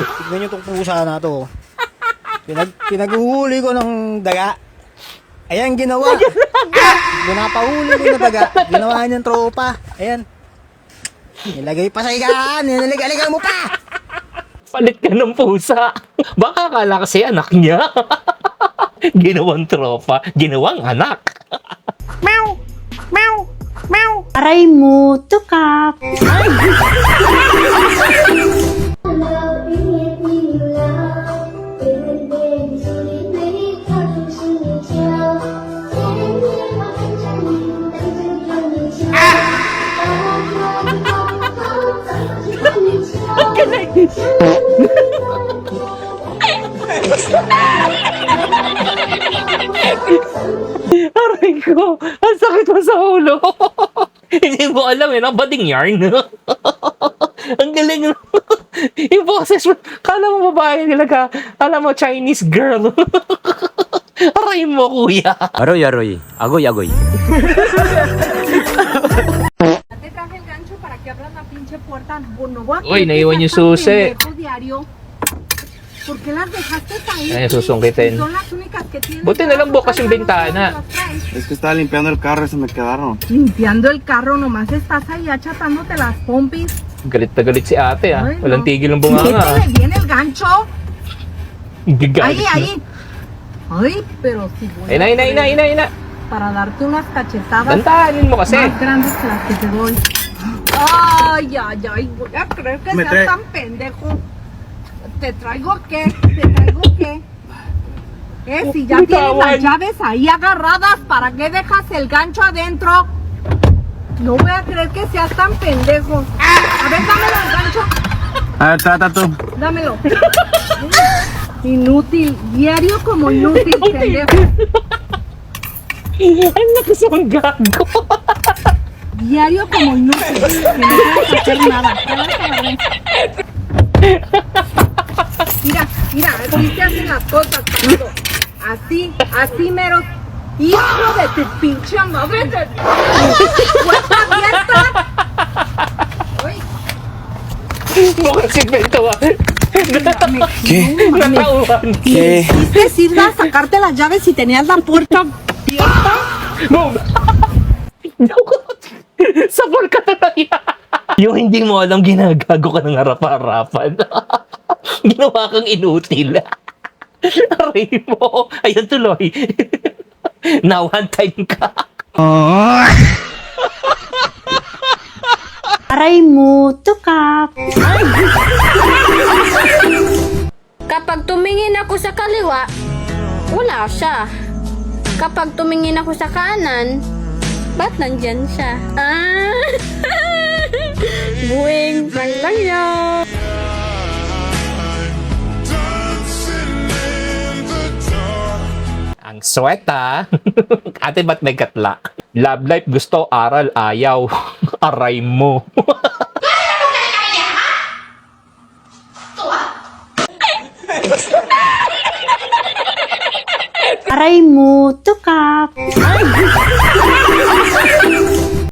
Tignan nyo itong pusa na to. Pinaghuli ko ng daga. Ayan, ginawa. Pinapahuli ko ng daga. Ginawa niyang tropa. Ayan. Nilagay pa sa higaan. Niligaligay mo pa. Palit ka ng pusa. Baka akala kasi anak niya. Ginawang tropa, ginawang anak. Meow! Meow! Meow! Aray mo, tukap. Aray ko, ang sakit mo sa ulo. Hindi mo alam yun, ang bading yarn. Ang galing. Yung boses mo, kala mo babae nila kala mo Chinese girl. Aray mo, kuya. Aroy, aroy. Agoy, agoy. Te traje el gancho para que abras la pinche puerta. No voy a Uy, creer que naiwan yung seas tan susi. pendejo diario. ¿Por qué las dejaste ahí? Ay, susungkitin. Son las únicas que tienes. Buti na lang bukas yung bintana. Es que estaba limpiando el carro y se me quedaron. Limpiando el carro, nomás estás ahí achatándote las pompis. Galit na galit si ate, ah. Ay, Walang no. tigil ng bunganga. Métele bien el gancho. Galit Ahí, na. ahí. Ay, pero si voy Ay, a na, creer para darte unas cachetadas Dantahanin mo kasi. más grandes que las que te doy. Ay, ay, voy a creer que Me seas trae- tan pendejo. ¿Te traigo qué? ¿Te traigo qué? Si ya tienes las llaves ahí agarradas, ¿para qué dejas el gancho adentro? No voy a creer que seas tan pendejo. A ver, dámelo el gancho. A ver, trata tú. Dámelo. Inútil, diario como inútil, pendejo. Ang lakas ang gago. Diario como inútil, que no puedes hacer nada. ¿Qué vas a ver? Mira, así se hacen las cosas, Panado. Así mero. Hijo de tu pinche madre. ¡Puerta abierta! ¡Ay! Mukhang simento, ah. ¿Qué? Natauhan. ¿Qué? ¿Quisiste ir a sacarte las llaves si tenías la puerta abierta? Boom! Sapol ka talaga. Yung hindi mo alam, ginagago ka ng harap-harapan. Ginawa kang inutil. Aray mo. Ayun tuloy. Now, one time ka. Aray mo, tukap. Kapag tumingin ako sa kaliwa, wala siya. Kapag tumingin ako sa kanan, ba't nandyan siya? Buwing prank lang yan. Ang sweat, ha? Ate, ba't may katla? Love life, gusto, aral, ayaw. Aray mo. Aray mo, tukap.